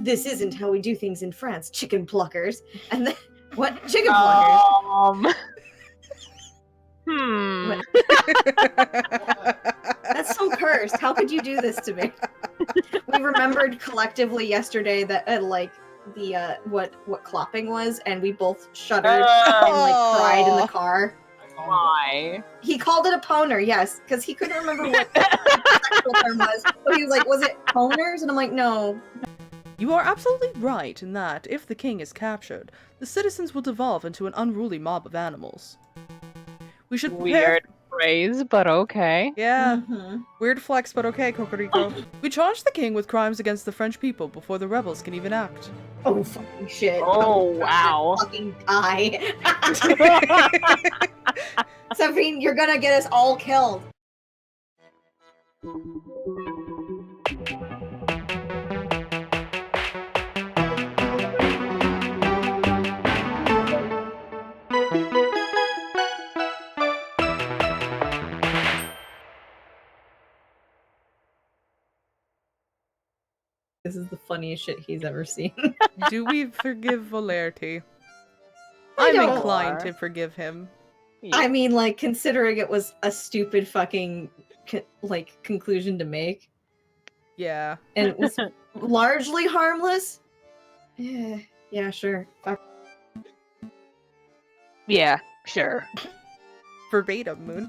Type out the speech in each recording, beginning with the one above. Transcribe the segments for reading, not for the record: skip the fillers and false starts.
this isn't how we do things in France, chicken pluckers. And then, what? Chicken pluckers? That's so cursed. How could you do this to me? We remembered collectively yesterday that, like, the, what clopping was, and we both shuddered and, like, cried in the car. Why? He called it a poner, yes, because he couldn't remember what the actual term was. So he was like, was it poners? And I'm like, no. You are absolutely right in that, if the king is captured, the citizens will devolve into an unruly mob of animals. We should Weird phrase, but okay. Yeah. Weird flex, but okay, Cocorico. We charge the king with crimes against the French people before the rebels can even act. Oh, fucking shit. Oh, wow. Fucking die. Sabine, you're gonna get us all killed. This is the funniest shit he's ever seen. Do we forgive Valerty? I'm inclined to forgive him. Yeah. I mean, like, considering it was a stupid fucking, conclusion to make. Yeah. And it was largely harmless. Yeah, sure. Fuck. Yeah, sure. Verbatim, Moon.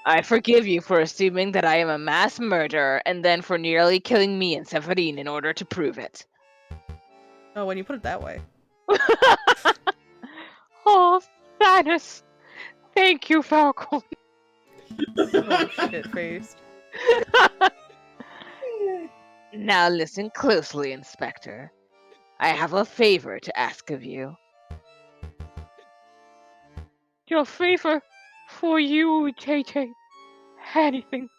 I forgive you for assuming that I am a mass murderer, and then for nearly killing me and Severine in order to prove it. Oh, when you put it that way. Oh, Thanos! Thank you, Falcon! Oh, shit-faced. Now listen closely, Inspector. I have a favor to ask of you. Your favor for you, JJ. Anything.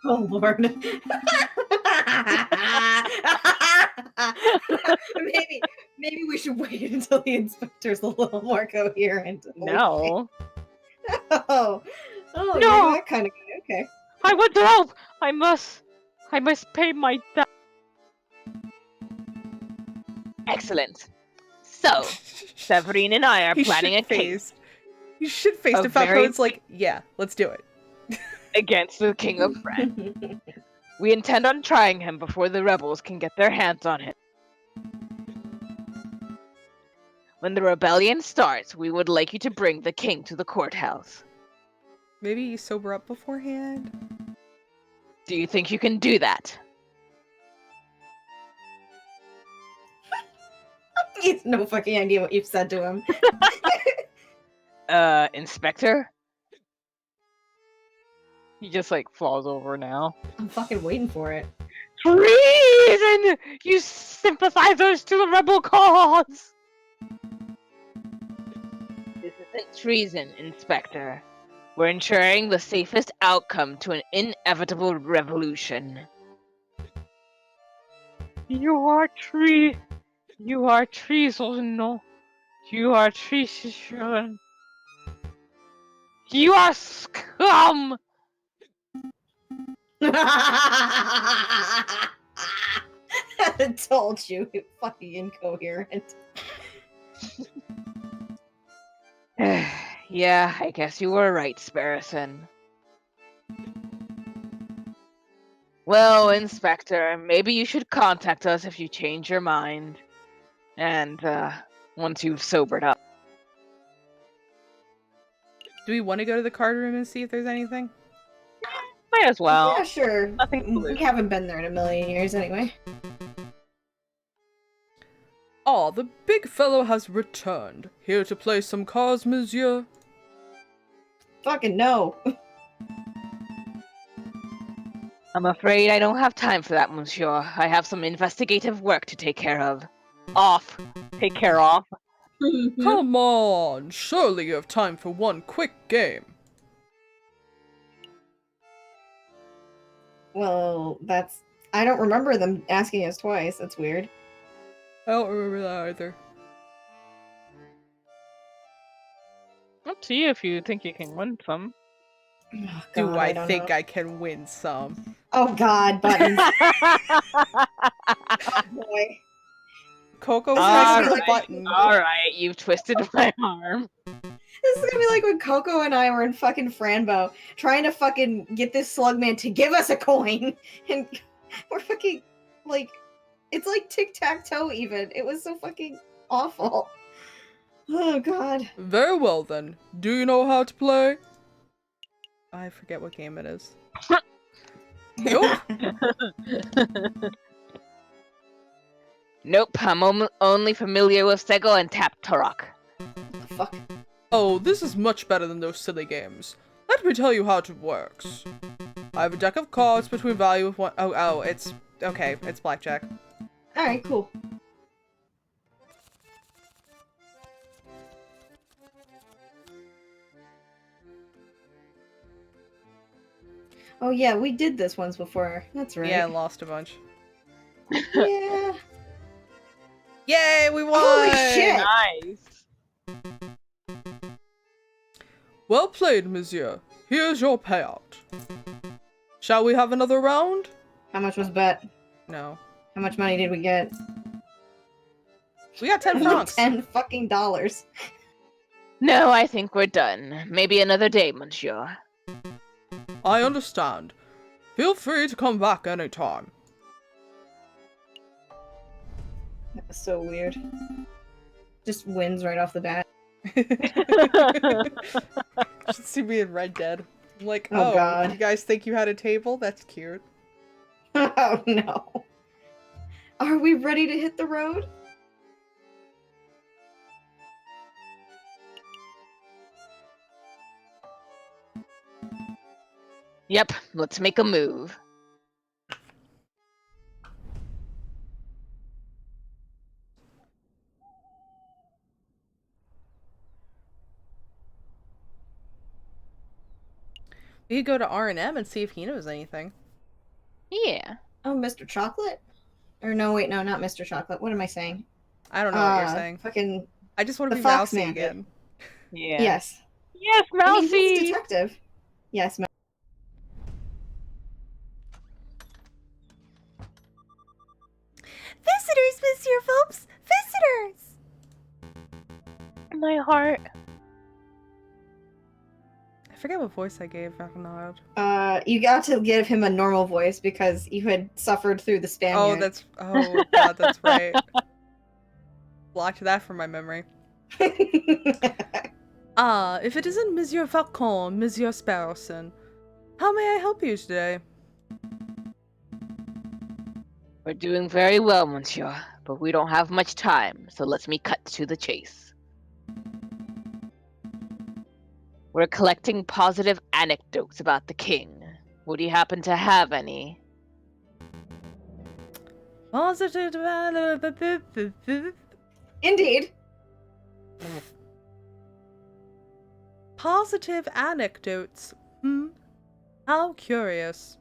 Oh, Lord. maybe we should wait until the inspector's a little more coherent. No. Oh, no. That kind of guy. Okay. I want to help. I must pay my debt. Excellent. So, Severine and I are planning a case. You shit-faced if Falcon's like, yeah, let's do it. Against the King of France. We intend on trying him before the rebels can get their hands on him. When the rebellion starts, we would like you to bring the king to the courthouse. Maybe you sober up beforehand? Do you think you can do that? He has no fucking idea what you've said to him. Inspector? He just, like, falls over now. I'm fucking waiting for it. Treason! You sympathizers to the rebel cause! This isn't treason, Inspector. We're ensuring the safest outcome to an inevitable revolution. You are treason. You are treason. You are treason. You are scum! I told you, you fucking incoherent. Yeah, I guess you were right, Sparrison. Well, Inspector, maybe you should contact us if you change your mind. And, once you've sobered up. Do we want to go to the card room and see if there's anything? Might as well. Yeah, sure. Nothing we haven't been there in a million years anyway. Ah, the big fellow has returned. Here to play some cards, monsieur? Fucking no. I'm afraid I don't have time for that, monsieur. I have some investigative work to take care of. Take care of. Come on, surely you have time for one quick game. Well, I don't remember them asking us twice. That's weird. I don't remember that either. Up to you if you think you can win some. Oh, God, Do I think know. I can win some? Oh God, Buttons. boy. Coco This is pressing gonna the be like- button. Alright, you've twisted my arm. This is gonna be like when Coco and I were in fucking Franbo, trying to fucking get this slugman to give us a coin, and we're fucking, like, it's like tic-tac-toe even. It was so fucking awful. Oh, God. Very well, then. Do you know how to play? I forget what game it is. Nope. Nope, I'm only familiar with Sego and Tap Turok. What the fuck? Oh, this is much better than those silly games. Let me tell you how it works. I have a deck of cards between value of one. Oh, it's okay. It's blackjack. Alright, cool. Oh yeah, we did this once before. That's right. Yeah, I lost a bunch. Yeah. Yay, we won! Holy shit! Nice. Well played, monsieur. Here's your payout. Shall we have another round? How much was bet? No. How much money did we get? We got 10 francs. $10 fucking dollars. No, I think we're done. Maybe another day, monsieur. I understand. Feel free to come back anytime. That was so weird. Just wins right off the bat. Should see me in Red Dead. I'm like, Oh, oh, God. you guys think you had a table? That's cute. Oh no. Are we ready to hit the road? Yep, let's make a move. We could go to R&M and see if he knows anything. Yeah. Oh, Mr. Chocolate? Or no, wait, no, not Mr. Chocolate. What am I saying? I don't know what you're saying. Fucking I just want to the be Fox mousy Man did. again. Yeah. yes. Yes, I mean, he's a Mousy! detective. Yes, Visitors, Monsieur Phelps! Visitors! My heart. I forget what voice I gave back in the wild. You got to give him a normal voice because you had suffered through the Spaniard. Oh god, that's right. Blocked that from my memory. Ah, if it isn't Monsieur Falcon, Monsieur Sparrowson, how may I help you today? We're doing very well, monsieur, but we don't have much time, so let me cut to the chase. We're collecting positive anecdotes about the king. Would you happen to have any? Positive. Indeed. Positive anecdotes. How curious.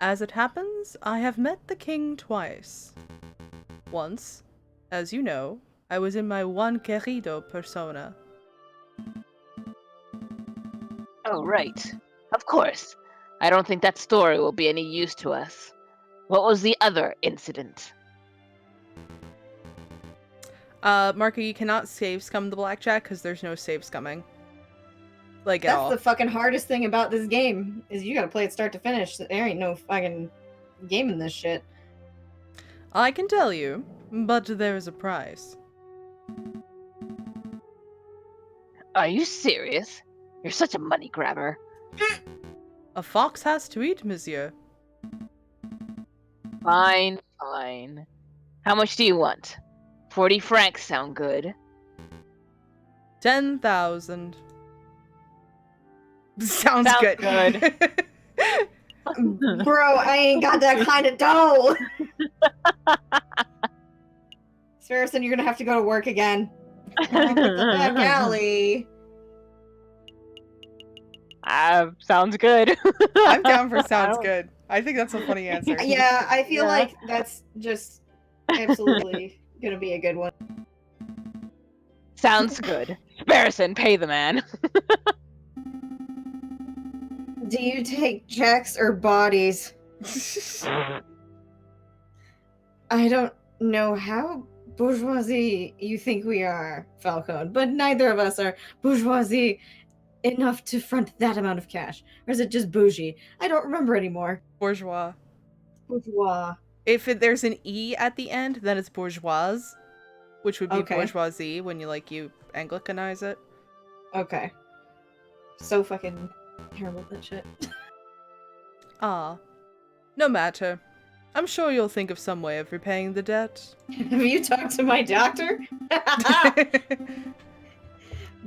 As it happens, I have met the king twice. Once, as you know, I was in my Juan Querido persona. Oh, right. Of course. I don't think that story will be any use to us. What was the other incident? Marco, you cannot save scum the blackjack because there's no save scumming. Like, at That's all. the fucking hardest thing about this game, is you gotta play it start to finish. There ain't no fucking game in this shit. I can tell you, but there is a price. Are you serious? You're such a money grabber. A fox has to eat, monsieur. Fine, fine. How much do you want? 40 francs sound good. 10,000. Sounds Sounds good. Bro, I ain't got that kind of dough! Sparrowson, you're gonna have to go to work again. Walk with the back alley. Sounds good. I'm down for sounds I don't- good. I think that's a funny answer. Yeah, I feel Yeah. like that's just absolutely gonna be a good one. Sounds good. Sparrowson, pay the man. Do you take checks or bodies? I don't know how bourgeoisie you think we are, Falcone, but neither of us are bourgeoisie enough to front that amount of cash. Or is it just bougie? I don't remember anymore. Bourgeois. Bourgeois. If there's an E at the end, then it's bourgeoise, which would be Okay. bourgeoisie when you Anglicanize it. Okay. So fucking terrible at that shit. Ah. No matter. I'm sure you'll think of some way of repaying the debt. Have you talked to my doctor?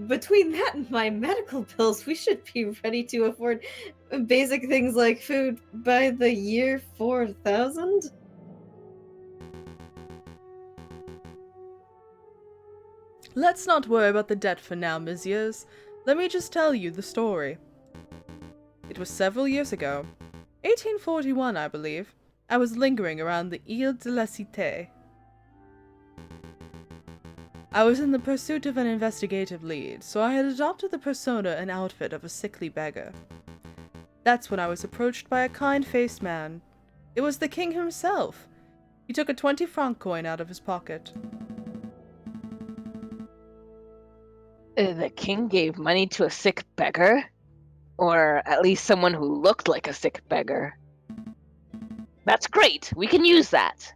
Between that and my medical bills, we should be ready to afford basic things like food by the year 4000? Let's not worry about the debt for now, messieurs. Let me just tell you the story. It was several years ago. 1841, I believe. I was lingering around the Ile de la Cité. I was in the pursuit of an investigative lead, so I had adopted the persona and outfit of a sickly beggar. That's when I was approached by a kind-faced man. It was the king himself. He took a 20-franc coin out of his pocket. The king gave money to a sick beggar? Or at least someone who looked like a sick beggar. That's great! We can use that!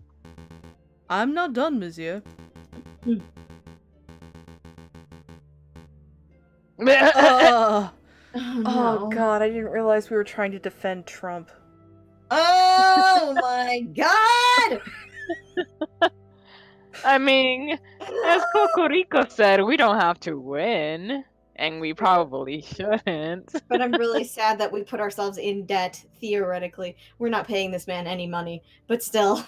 I'm not done, monsieur. Oh, Oh god, I didn't realize we were trying to defend Trump. Oh my god! I mean, as Cocorico said, we don't have to win. And we probably shouldn't. But I'm really sad that we put ourselves in debt, theoretically. We're not paying this man any money, but still.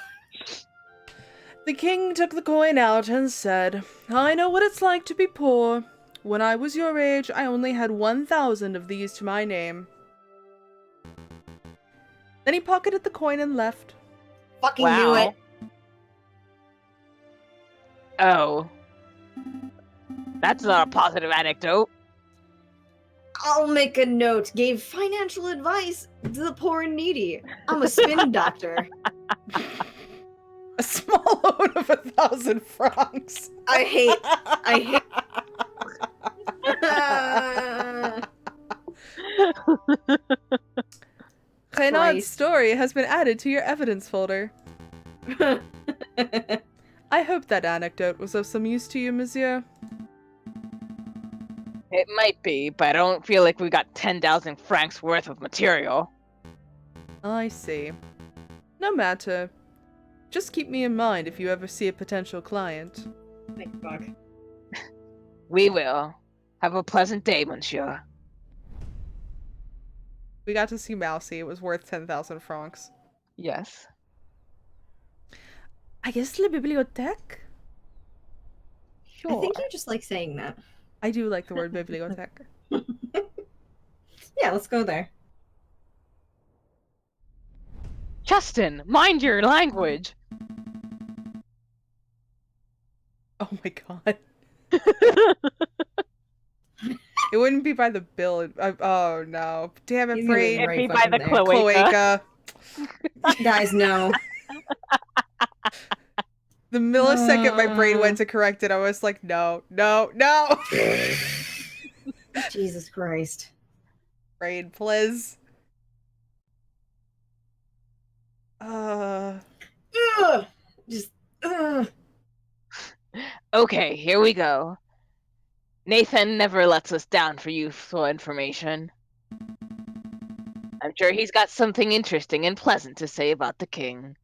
The king took the coin out and said, I know what it's like to be poor. When I was your age, I only had 1,000 of these to my name. Then he pocketed the coin and left. Fucking knew it. Oh. That's not a positive anecdote. I'll make a note. Gave financial advice to the poor and needy. I'm a spin doctor. A small loan of 1,000 francs. I hate. Renaud's story has been added to your evidence folder. I hope that anecdote was of some use to you, monsieur. It might be, but I don't feel like we got 10,000 francs worth of material. I see. No matter. Just keep me in mind if you ever see a potential client. Thank fuck. We will. Have a pleasant day, monsieur. We got to see Mousy. It was worth 10,000 francs. Yes. I guess la bibliothèque? Sure. I think you just like saying that. I do like the word bibliothèque. Yeah, let's go there. Justin, mind your language. Oh my god. It wouldn't be by the bill. Oh no. Damn it, He's gonna brain. be right It'd be by fucking the there. cloaca. Guys, no. The millisecond my brain went to correct it, I was like, no. Jesus Christ. Brain, please. Ugh. Just. Ugh. Okay, here we go. Nathan never lets us down for useful information. I'm sure he's got something interesting and pleasant to say about the king.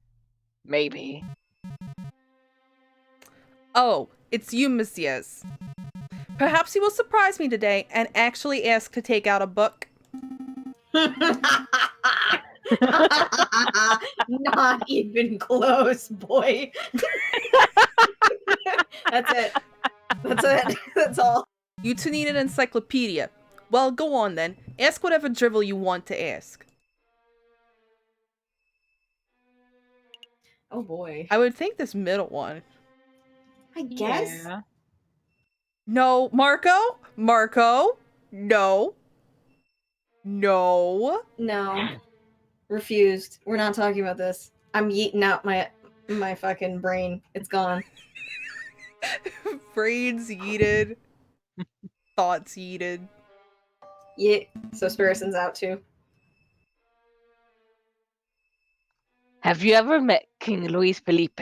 Maybe. Oh, it's you, messieurs. Perhaps you will surprise me today and actually ask to take out a book. Not even close, boy. That's it. That's all. You two need an encyclopedia. Well, go on then. Ask whatever drivel you want to ask. Oh boy. I would think this middle one. I guess. Yeah. No, Marco? No. No. No. Refused. We're not talking about this. I'm yeeting out my My fucking brain. It's gone. Brains yeeted. Thoughts yeeted. Yeah. So Spirison's out too. Have you ever met King Luis Felipe?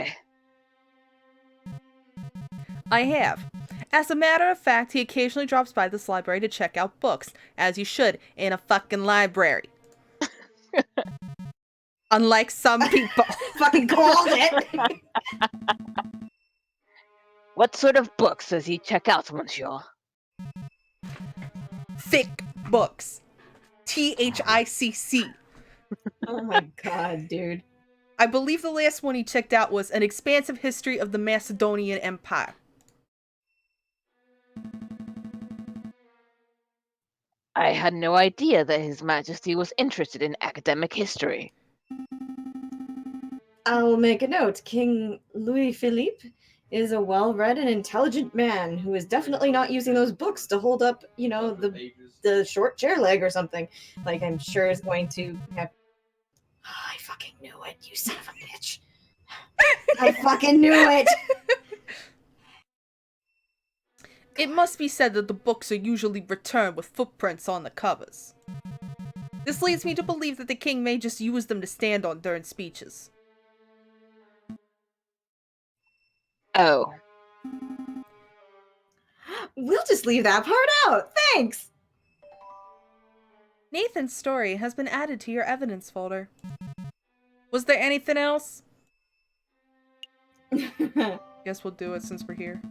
I have. As a matter of fact, he occasionally drops by this library to check out books, as you should in a fucking library. Unlike some people. Fucking called it! What sort of books does he check out, monsieur? Thick books. THICC. Oh my god, dude. I believe the last one he checked out was An Expansive History of the Macedonian Empire. I had no idea that His Majesty was interested in academic history. I'll make a note. King Louis Philippe is a well-read and intelligent man who is definitely not using those books to hold up, you know, the short chair leg or something. Like, I'm sure is going to have... Oh, I fucking knew it, you son of a bitch. I fucking knew it! It must be said that the books are usually returned with footprints on the covers. This leads me to believe that the king may just use them to stand on during speeches. Oh. We'll just leave that part out, thanks! Nathan's story has been added to your evidence folder. Was there anything else? Guess we'll do it since we're here.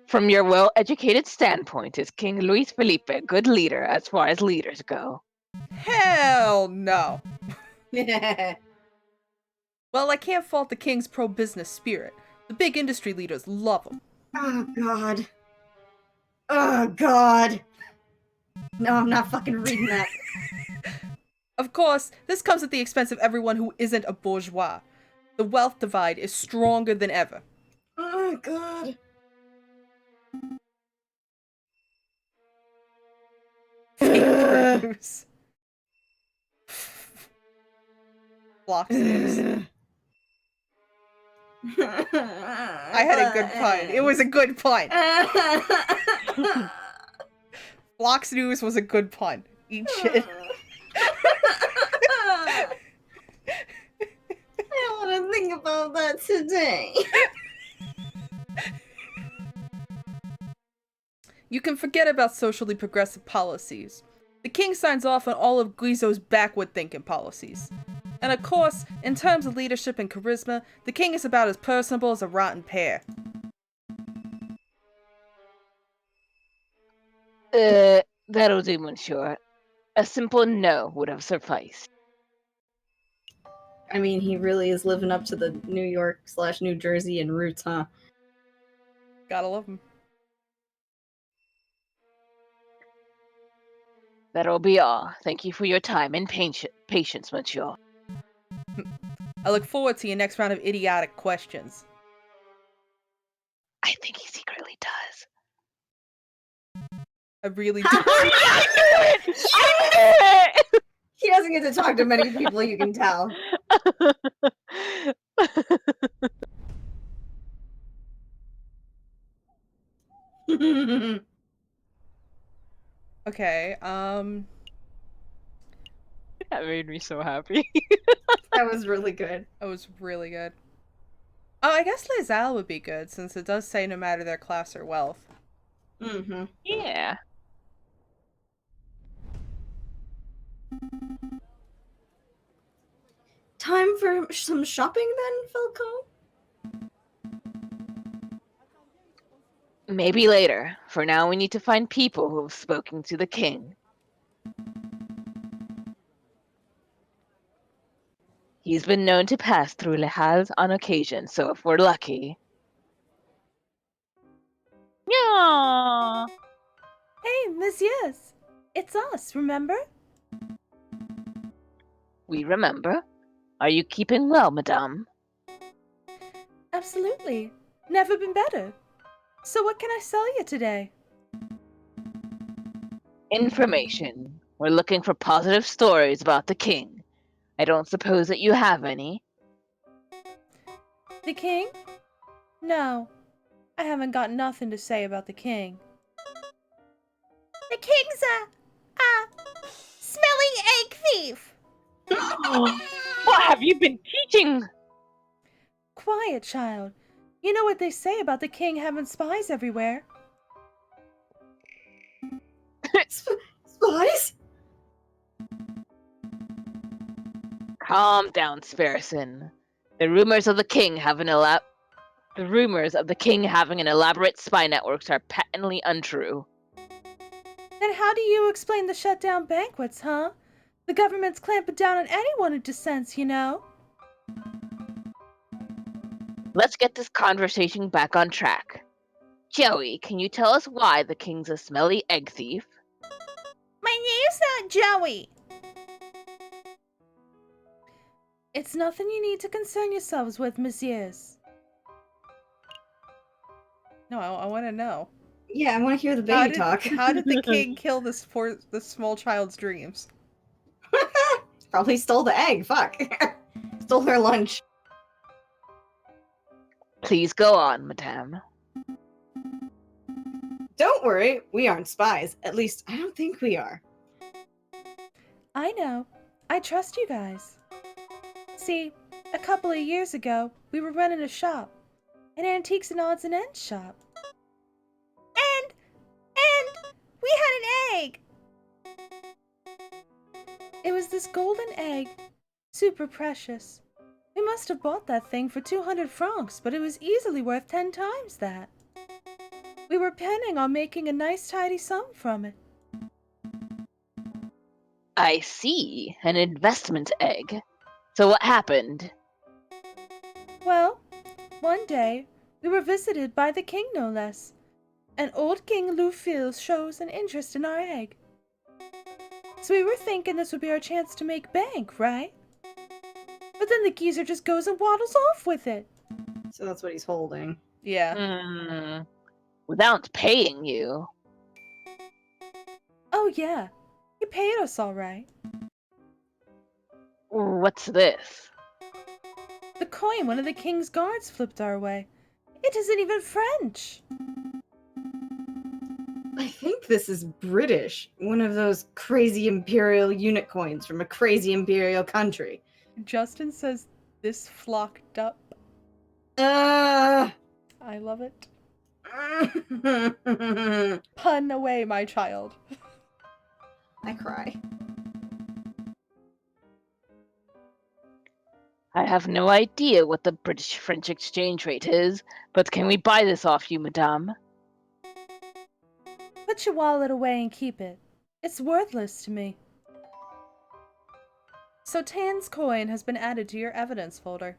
From your well-educated standpoint, is King Luis Felipe a good leader as far as leaders go? Hell no! Well, I can't fault the king's pro-business spirit. The big industry leaders love him. Oh god. Oh god. No, I'm not fucking reading that. Of course, this comes at the expense of everyone who isn't a bourgeois. The wealth divide is stronger than ever. Oh god. Fake news. Blocks news. I had a good pun. It was a good pun. Blocks news was a good pun. Eat shit. I don't want to think about that today. You can forget about socially progressive policies. The king signs off on all of Guizot's backward-thinking policies. And of course, in terms of leadership and charisma, the king is about as personable as a rotten pear. That'll do, monsieur. A simple no would have sufficed. I mean, he really is living up to the New York/New Jersey and roots, huh? Gotta love him. That'll be all. Thank you for your time and patience, monsieur. I look forward to your next round of idiotic questions. I think he secretly does. I really do. I knew it! I knew it! He doesn't get to talk to many people, you can tell. Okay, That made me so happy. That was really good. that was really good. Oh, I guess Lazal would be good, since it does say no matter their class or wealth. Mm-hmm. Yeah. Time for some shopping then, Falco? Maybe later. For now, we need to find people who have spoken to the king. He's been known to pass through Le Havre on occasion, so if we're lucky... Yeah. Hey, messieurs. It's us, remember? We remember. Are you keeping well, madame? Absolutely. Never been better. So what can I sell you today? Information. We're looking for positive stories about the king. I don't suppose that you have any. The king? No, I haven't got nothing to say about the king. The king's a smelly egg thief! What have you been teaching? Quiet, child. You know what they say about the king having spies everywhere. Spies? Calm down, Sparrison. The rumors of the king having an elaborate spy networks are patently untrue. Then how do you explain the shutdown banquets, huh? The government's clamping down on anyone who dissents, you know? Let's get this conversation back on track. Joey, can you tell us why the king's a smelly egg thief? My name's not Joey! It's nothing you need to concern yourselves with, messieurs. No, I want to know. Yeah, I want to hear the baby talk. How did the king kill this small child's dreams? Probably stole the egg. Fuck. Stole her lunch. Please go on, madame. Don't worry, we aren't spies. At least, I don't think we are. I know. I trust you guys. See, a couple of years ago, we were running a shop. An antiques and odds and ends shop. And we had an egg! It was this golden egg. Super precious. We must have bought that thing for 200 francs, but it was easily worth 10 times that. We were planning on making a nice tidy sum from it. I see. An investment egg. So what happened? Well, one day, we were visited by the king no less. And old King Lufil shows an interest in our egg. So we were thinking this would be our chance to make bank, right? But then the geezer just goes and waddles off with it. So that's what he's holding. Yeah. Without paying you. Oh yeah, he paid us all right. What's this? The coin one of the king's guards flipped our way. It isn't even French. I think this is British. One of those crazy imperial unit coins from a crazy imperial country. Justin says this flocked up. Uh, I love it. Pun away, my child. I cry. I have no idea what the British-French exchange rate is, but can we buy this off you, madame? Put your wallet away and keep it. It's worthless to me. So Tan's coin has been added to your evidence folder.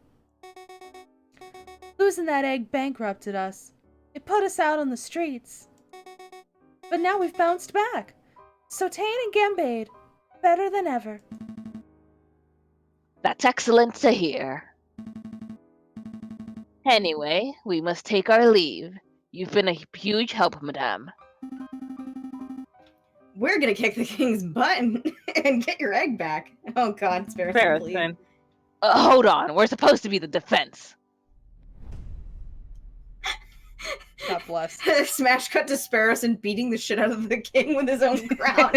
Losing that egg bankrupted us. It put us out on the streets. But now we've bounced back. So Tan and Gambade, better than ever. That's excellent to hear. Anyway, we must take our leave. You've been a huge help, madame. We're gonna kick the king's butt and get your egg back. Oh god, Sparrowson, please. Hold on, we're supposed to be the defense. God bless. Smash cut to Sparrowson beating the shit out of the king with his own crown.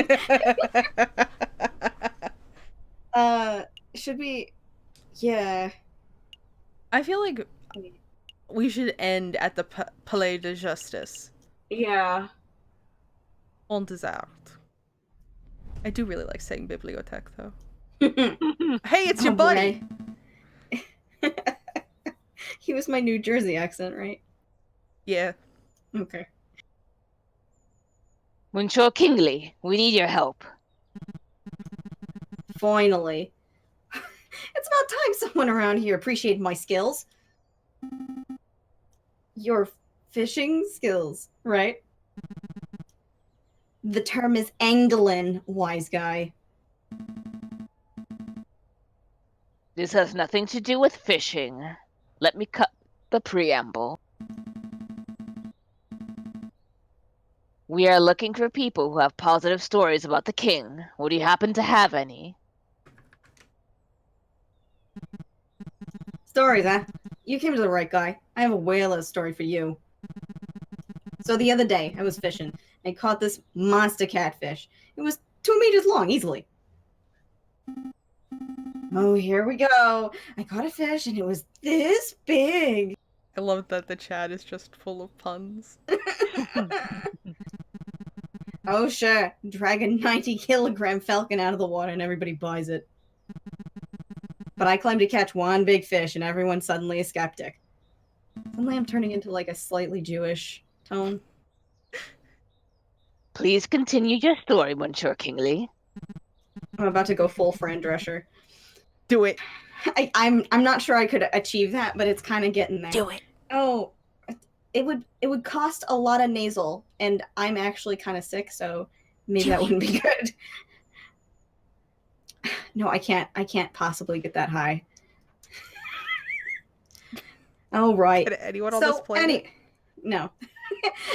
Should we... Yeah. I feel like we should end at the Palais de Justice. Yeah. On dessert. I do really like saying bibliothèque, though. Hey, it's your buddy! He was my New Jersey accent, right? Yeah. Okay. Monsieur Kingley, we need your help. Finally. It's about time someone around here appreciated my skills. Your fishing skills, right? The term is angling, wise guy. This has nothing to do with fishing. Let me cut the preamble. We are looking for people who have positive stories about the king. Would you happen to have any? Stories, huh? you came to the right guy. I have a whaler story for you. So the other day, I was fishing. I caught this monster catfish. It was 2 meters long, easily. Oh, here we go. I caught a fish, and it was this big. I love that the chat is just full of puns. Oh, sure. Drag a 90-kilogram falcon out of the water, and everybody buys it. But I claim to catch one big fish, and everyone's suddenly a skeptic. Suddenly I'm turning into, like, a slightly Jewish tone. Please continue your story, Monsieur Kingsley. I'm about to go full Fran Drescher. Do it. I'm not sure I could achieve that, but it's kind of getting there. Do it. Oh, it would cost a lot of nasal, and I'm actually kind of sick, so maybe that wouldn't be good. No, I can't possibly get that high. Oh, right. Can anyone on this planet? No.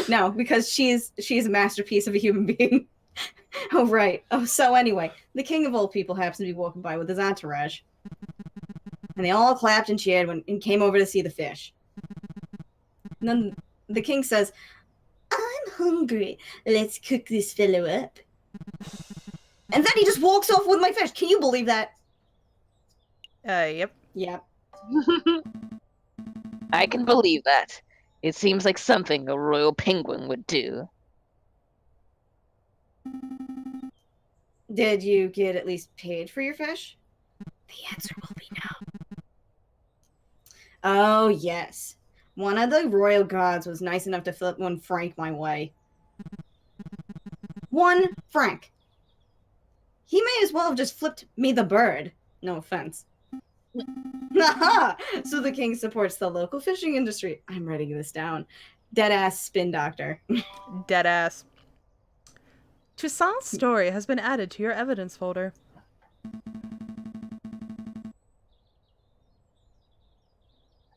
No, because she's a masterpiece of a human being. Oh, right. Oh, so anyway, the king of all people happens to be walking by with his entourage. And they all clapped and cheered and came over to see the fish. And then the king says, "I'm hungry. Let's cook this fellow up." And then he just walks off with my fish. Can you believe that? Yep. Yeah. I can believe that. It seems like something a royal penguin would do. Did you get at least paid for your fish? The answer will be no. Oh, yes. One of the royal guards was nice enough to flip 1 franc my way. 1 franc. He may as well have just flipped me the bird. No offense. Aha! So the king supports the local fishing industry. I'm writing this down. Deadass spin doctor. Deadass. Toussaint's story has been added to your evidence folder.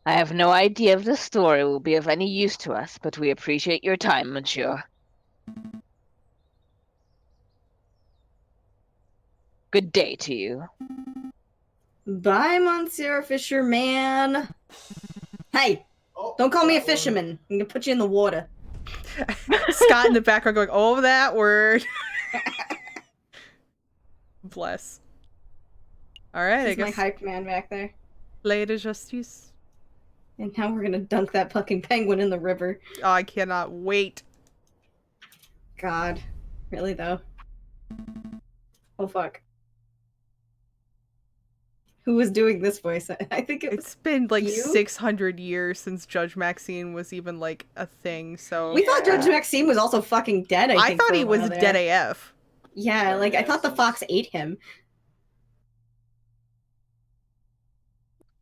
I have no idea if this story will be of any use to us, but we appreciate your time, monsieur. Good day to you. Bye, Monsieur Fisherman. Hey, don't call me a fisherman. I'm gonna put you in the water. Scott in the background going, "Oh, that word." Bless. Alright, I He's my guess. hype man back there. Lady Justice. And now we're gonna dunk that fucking penguin in the river. Oh, I cannot wait. God. Really, though? Oh, fuck. Who was doing this voice? I think it was... It's been like you? 600 years since Judge Maxine was even like a thing, so. We thought Judge Maxine was also fucking dead, I think, thought for a he was while there. dead AF. Yeah, like, I thought the fox ate him.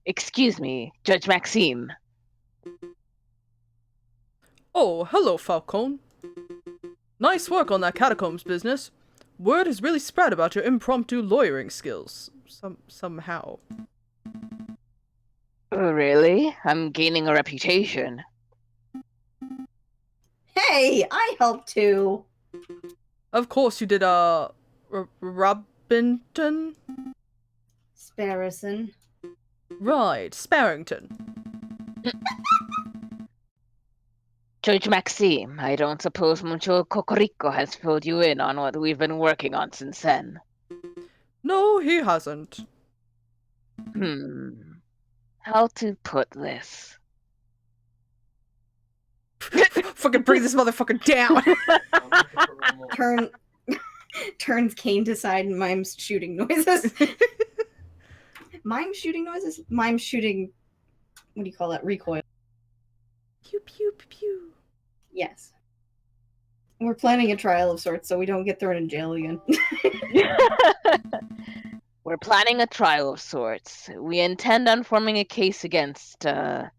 Excuse me, Judge Maxime. Oh, hello, Falcon. Nice work on that catacombs business. Word has really spread about your impromptu lawyering skills. Somehow. Oh, really? I'm gaining a reputation. Hey, I helped too. Of course you did, Robinton? Sparrowson. Right, Sparrington. Judge Maxime, I don't suppose Monsieur Cocorico has filled you in on what we've been working on since then. No, he hasn't. How to put this? Fucking bring this motherfucker down! Turns Kane aside and mimes shooting noises. Mime shooting noises? Mime shooting... What do you call that? Recoil. Pew pew pew pew. Yes. We're planning a trial of sorts so we don't get thrown in jail again. We're planning a trial of sorts. We intend on forming a case against, The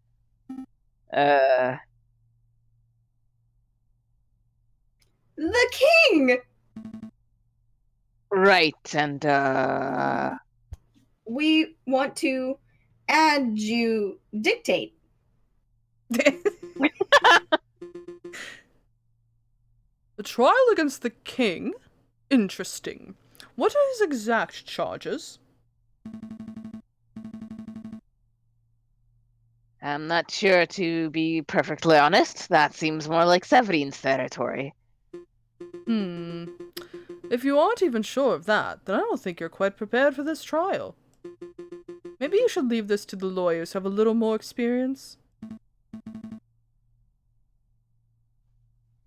king! Right, and, We want to add you dictate. The trial against the king? Interesting. What are his exact charges? I'm not sure, to be perfectly honest. That seems more like Severine's territory. If you aren't even sure of that, then I don't think you're quite prepared for this trial. Maybe you should leave this to the lawyers who have a little more experience.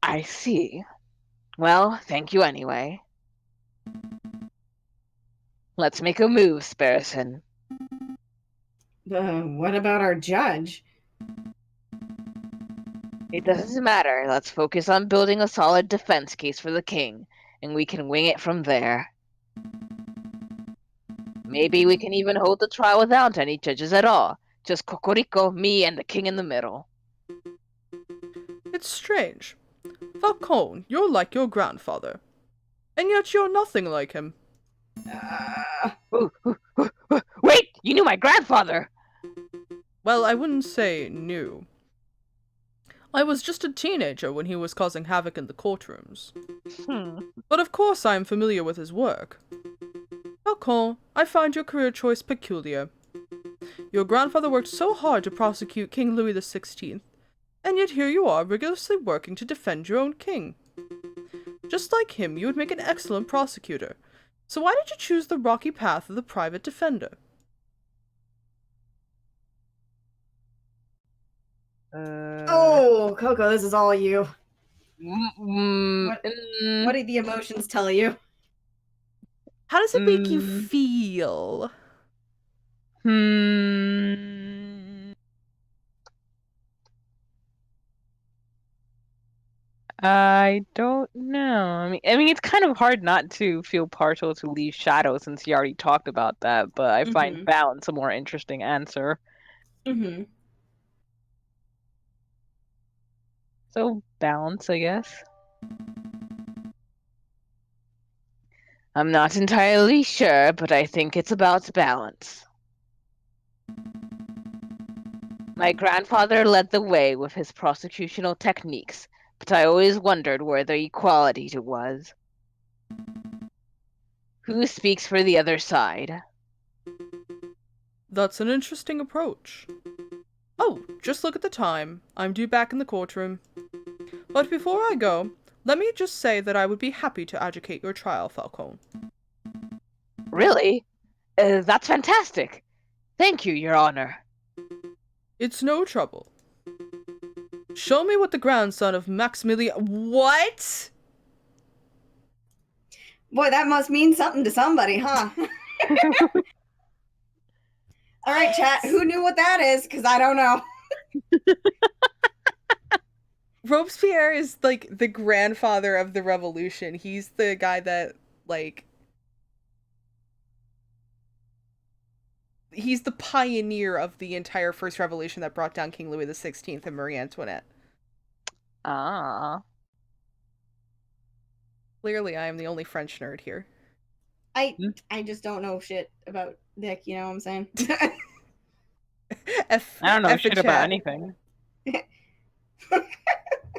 I see. Well, thank you anyway. Let's make a move, Sparrison. What about our judge? It doesn't matter. Let's focus on building a solid defense case for the king, and we can wing it from there. Maybe we can even hold the trial without any judges at all. Just Cocorico, me, and the king in the middle. It's strange. Falcone, you're like your grandfather. And yet you're nothing like him. Wait! You knew my grandfather! Well, I wouldn't say new. I was just a teenager when he was causing havoc in the courtrooms. But of course I am familiar with his work. Falcone, I find your career choice peculiar. Your grandfather worked so hard to prosecute King Louis XVI, and yet here you are rigorously working to defend your own king. Just like him, you would make an excellent prosecutor. So why did you choose the rocky path of the private defender? Oh, Coco, this is all you. What do the emotions tell you? How does it make you feel? I don't know. I mean, it's kind of hard not to feel partial to Lee's shadow since he already talked about that, but I find balance a more interesting answer. So, balance, I guess. I'm not entirely sure, but I think it's about balance. My grandfather led the way with his prosecutional techniques, but I always wondered where the equality was. Who speaks for the other side? That's an interesting approach. Oh, just look at the time. I'm due back in the courtroom. But before I go, let me just say that I would be happy to adjudicate your trial, Falcone. Really? That's fantastic. Thank you, Your Honor. It's no trouble. Show me what the grandson of Maximilian— What? Boy, that must mean something to somebody, huh? All right, chat. Who knew what that is? Because I don't know. Robespierre is, like, the grandfather of the revolution. He's the guy that, like... He's the pioneer of the entire First Revolution that brought down King Louis XVI and Marie Antoinette. Ah. Clearly, I am the only French nerd here. I just don't know shit about Dick, you know what I'm saying? I don't know shit about anything.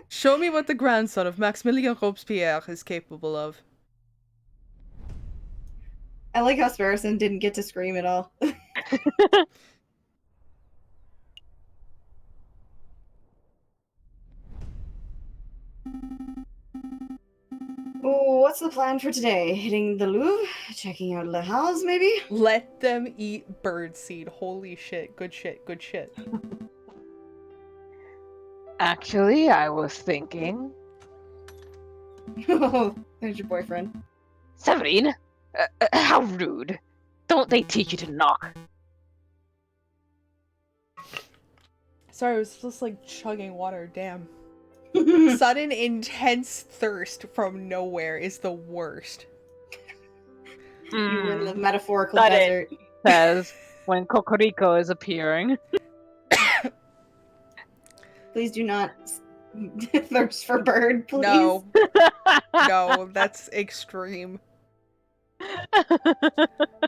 Show me what the grandson of Maximilien Robespierre is capable of. I like how Sparrison didn't get to scream at all. Oh, what's the plan for today? Hitting the Louvre? Checking out Le Halles, maybe? Let them eat birdseed. Holy shit. Good shit. Good shit. Actually, I was thinking... Oh, there's your boyfriend. Severine? How rude. Don't they teach you to knock? Sorry, I was just, like, chugging water. Damn. Sudden intense thirst from nowhere is the worst. You were in the metaphorical Sudden, desert. says when Cocorico is appearing. Please do not thirst for bird, please. No. No, that's extreme.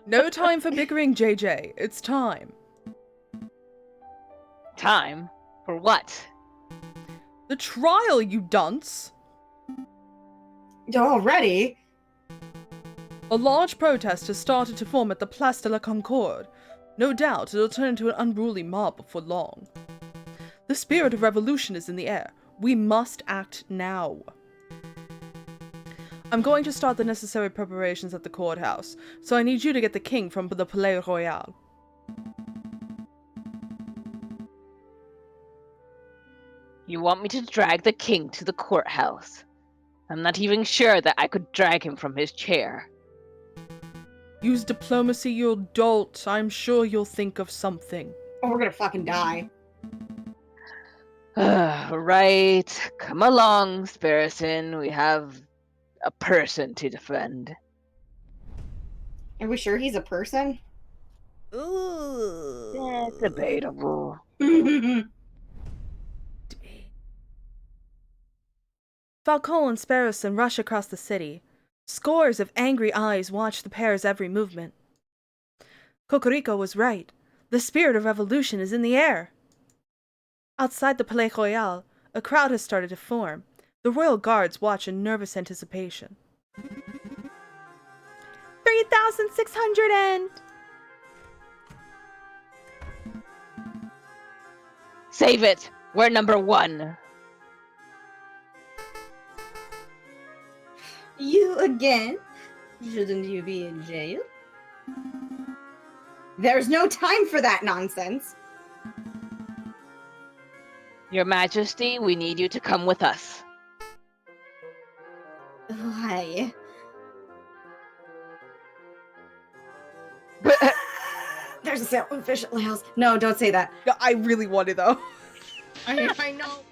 No time for bickering, JJ. It's time. Time? For what? The trial, you dunce! Already? A large protest has started to form at the Place de la Concorde. No doubt it'll turn into an unruly mob before long. The spirit of revolution is in the air. We must act now. I'm going to start the necessary preparations at the courthouse, so I need you to get the king from the Palais Royal. You want me to drag the king to the courthouse? I'm not even sure that I could drag him from his chair. Use diplomacy, you dolt. I'm sure you'll think of something. Oh, we're gonna fucking die. Right. Come along, Sparrison. We have a person to defend. Are we sure he's a person? Yeah, debatable. Falcon and Sparrison rush across the city. Scores of angry eyes watch the pair's every movement. Cocorico was right. The spirit of revolution is in the air. Outside the Palais Royal, a crowd has started to form. The royal guards watch in nervous anticipation. 3,600 and... Save it! We're number 1. You again? Shouldn't you be in jail? There's no time for that nonsense. Your Majesty, we need you to come with us. Why? There's a sailfish at Laos. No, don't say that. I really wanted though. I know.